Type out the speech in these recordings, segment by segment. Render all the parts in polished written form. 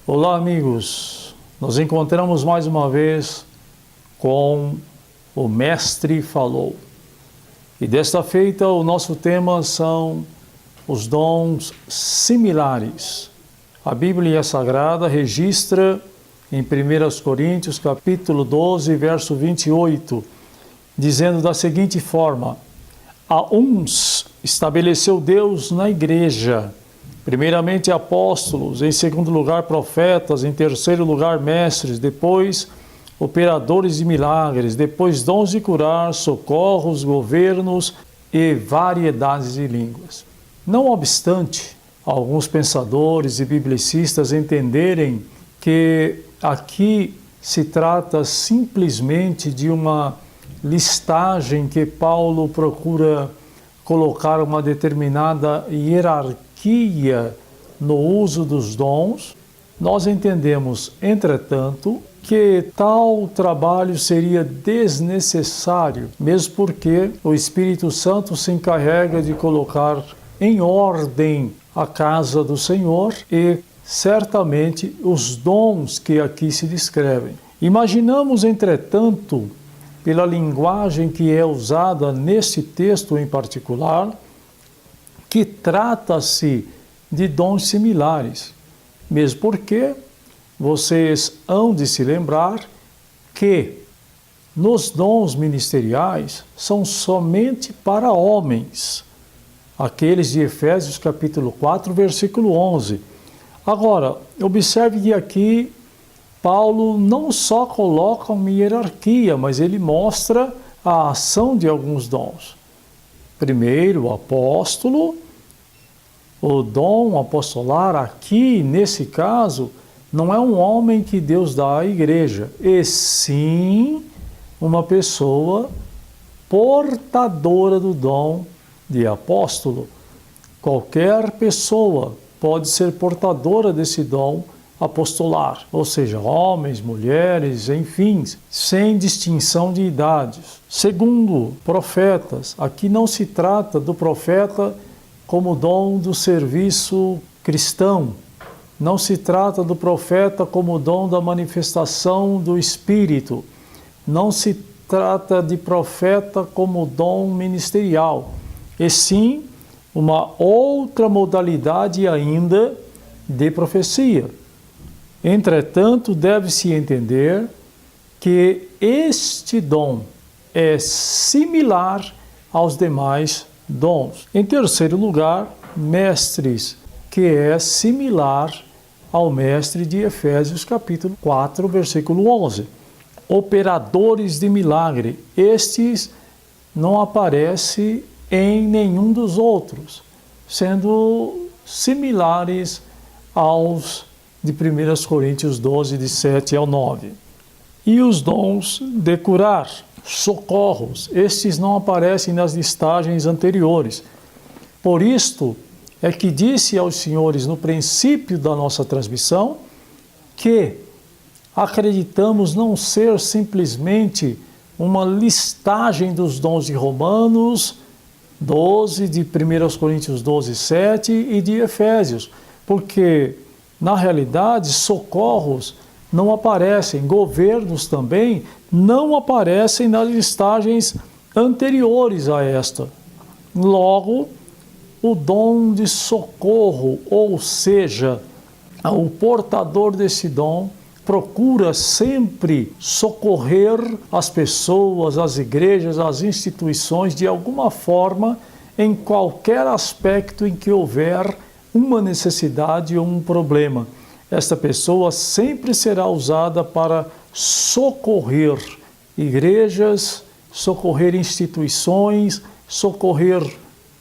Olá, amigos. Nos encontramos mais uma vez com o Mestre Falou. E desta feita o nosso tema são os dons similares. A Bíblia Sagrada registra em 1 Coríntios capítulo 12, verso 28, dizendo da seguinte forma: a uns estabeleceu Deus na igreja, primeiramente apóstolos, em segundo lugar profetas, em terceiro lugar mestres, depois operadores de milagres, depois dons de curar, socorros, governos e variedades de línguas. Não obstante, alguns pensadores e biblicistas entenderem que aqui se trata simplesmente de uma listagem que Paulo procura colocar uma determinada hierarquia no uso dos dons, nós entendemos, entretanto, que tal trabalho seria desnecessário, mesmo porque o Espírito Santo se encarrega de colocar em ordem a casa do Senhor e certamente os dons que aqui se descrevem. Imaginamos, entretanto, pela linguagem que é usada nesse texto em particular, que trata-se de dons similares, mesmo porque vocês hão de se lembrar que nos dons ministeriais são somente para homens, aqueles de Efésios capítulo 4, versículo 11. Agora, observe que aqui Paulo não só coloca uma hierarquia, mas ele mostra a ação de alguns dons. Primeiro, o apóstolo. O dom apostolar aqui, nesse caso, não é um homem que Deus dá à igreja, e sim uma pessoa portadora do dom de apóstolo. Qualquer pessoa pode ser portadora desse dom apostolar, ou seja, homens, mulheres, enfim, sem distinção de idades. Segundo, profetas. Aqui não se trata do profeta como dom do serviço cristão. Não se trata do profeta como dom da manifestação do Espírito. Não se trata de profeta como dom ministerial. E sim, uma outra modalidade ainda de profecia. Entretanto, deve-se entender que este dom é similar aos demais dons. Em terceiro lugar, mestres, que é similar ao mestre de Efésios capítulo 4, versículo 11. Operadores de milagre, estes não aparecem em nenhum dos outros, sendo similares aos de 1 Coríntios 12, de 7 ao 9. E os dons de curar, socorros, estes não aparecem nas listagens anteriores. Por isto é que disse aos senhores no princípio da nossa transmissão que acreditamos não ser simplesmente uma listagem dos dons de Romanos 12, de 1 Coríntios 12, 7 e de Efésios, porque na realidade, socorros não aparecem, governos também não aparecem nas listagens anteriores a esta. Logo, o dom de socorro, ou seja, o portador desse dom, procura sempre socorrer as pessoas, as igrejas, as instituições, de alguma forma, em qualquer aspecto em que houver uma necessidade ou um problema. Esta pessoa sempre será usada para socorrer igrejas, socorrer instituições, socorrer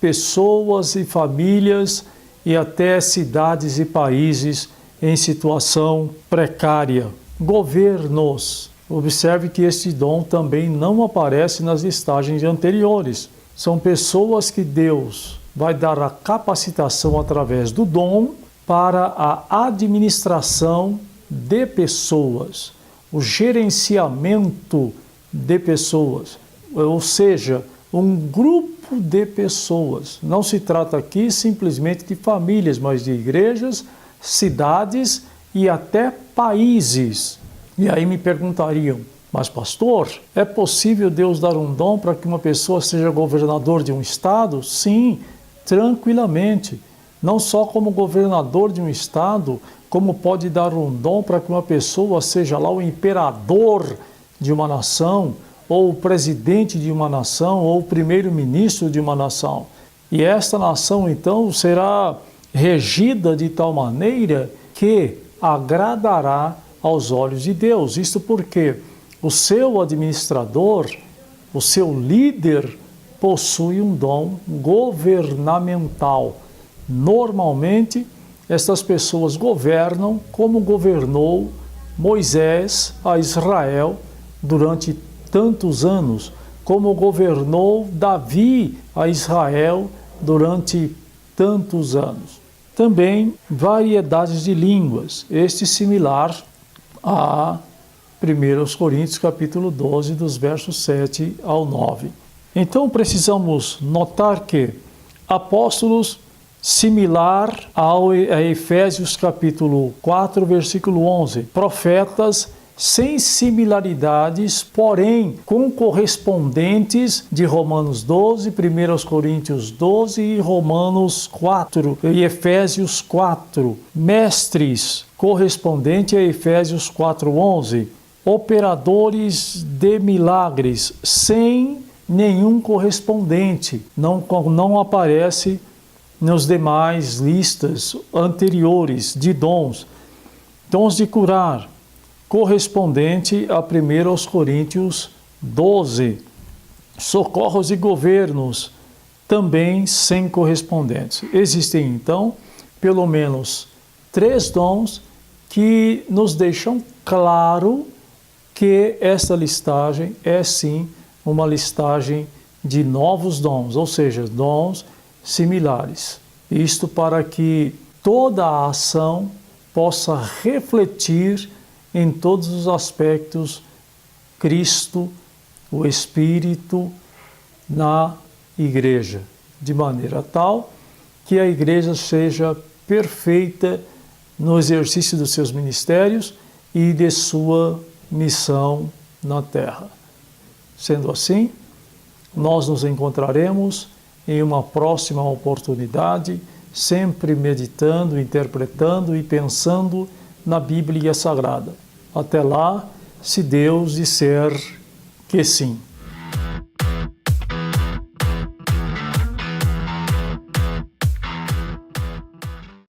pessoas e famílias e até cidades e países em situação precária. Governos. Observe que este dom também não aparece nas listagens anteriores. São pessoas que Deus vai dar a capacitação através do dom para a administração de pessoas, o gerenciamento de pessoas, ou seja, um grupo de pessoas. Não se trata aqui simplesmente de famílias, mas de igrejas, cidades e até países. E aí me perguntariam, mas pastor, é possível Deus dar um dom para que uma pessoa seja governador de um estado? Sim, tranquilamente. Não só como governador de um estado, como pode dar um dom para que uma pessoa seja lá o imperador de uma nação, ou o presidente de uma nação, ou o primeiro-ministro de uma nação. E esta nação, então, será regida de tal maneira que agradará aos olhos de Deus. Isto porque o seu administrador, o seu líder, possui um dom governamental. Normalmente, estas pessoas governam como governou Moisés a Israel durante tantos anos, como governou Davi a Israel durante tantos anos. Também variedades de línguas, este similar a 1 Coríntios capítulo 12, dos versos 7 ao 9. Então precisamos notar que apóstolos, similar a Efésios capítulo 4, versículo 11, profetas sem similaridades, porém com correspondentes de Romanos 12, 1 Coríntios 12 e Romanos 4 e Efésios 4, mestres, correspondente a Efésios 4:11, operadores de milagres, sem nenhum correspondente, não aparece nas demais listas anteriores de dons. Dons de curar, correspondente a 1 Coríntios 12. Socorros e governos, também sem correspondentes. Existem, então, pelo menos 3 dons que nos deixam claro que esta listagem é, sim, uma listagem de novos dons, ou seja, dons similares. Isto para que toda a ação possa refletir em todos os aspectos Cristo, o Espírito, na igreja, de maneira tal que a igreja seja perfeita no exercício dos seus ministérios e de sua missão na terra. Sendo assim, nós nos encontraremos em uma próxima oportunidade, sempre meditando, interpretando e pensando na Bíblia Sagrada. Até lá, se Deus disser que sim.